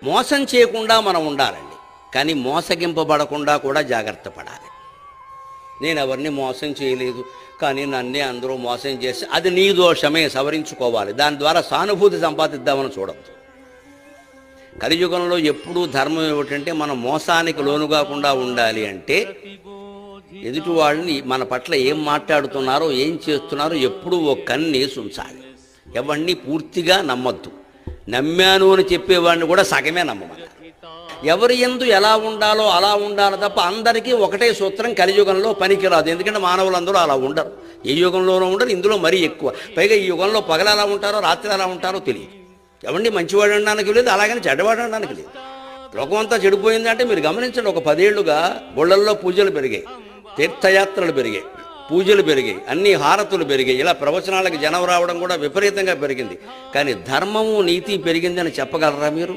మోసం చేయకుండా మనం ఉండాలండి, కానీ మోసగింపబడకుండా కూడా జాగ్రత్త పడాలి. నేను ఎవరిని మోసం చేయలేదు, కానీ నన్నే అందరూ మోసం చేసి, అది నీ దోషమే, సవరించుకోవాలి. దాని ద్వారా సానుభూతి సంపాదిద్దామని చూడద్దు. కలియుగంలో ఎప్పుడూ ధర్మం ఏమిటంటే మనం మోసానికి లోను కాకుండా ఉండాలి అంటే ఎదుటి వాళ్ళని మన పట్ల ఏం మాట్లాడుతున్నారో ఏం చేస్తున్నారో ఎప్పుడూ ఒక కన్నేసి ఉంచాలి. ఎవరిని పూర్తిగా నమ్మద్దు. నమ్మాను అని చెప్పేవాడిని కూడా సగమే నమ్మమన్నారు. ఎవరి యందు ఎలా ఉండాలో అలా ఉండాలి తప్ప అందరికీ ఒకటే సూత్రం కలియుగంలో పనికిరాదు. ఎందుకంటే మానవులందరూ అలా ఉండరు, ఏ యుగంలోనూ ఉండరు, ఇందులో మరీ ఎక్కువ. పైగా ఈ యుగంలో పగలు ఎలా ఉంటారో రాత్రి ఎలా ఉంటారో తెలియదు. ఎవరిని మంచివాడు అనడానికి లేదు, అలాగని చెడ్డవాడు అనడానికి లేదు. లోకం అంతా చెడిపోయిందంటే మీరు గమనించండి. ఒక 10 ఏళ్లుగా గుళ్ళల్లో పూజలు పెరిగాయి, తీర్థయాత్రలు పెరిగాయి, పూజలు పెరిగాయి, అన్ని హారతులు పెరిగాయి. ఇలా ప్రవచనాలకు జనం రావడం కూడా విపరీతంగా పెరిగింది. కానీ ధర్మము నీతి పెరిగిందని చెప్పగలరా మీరు?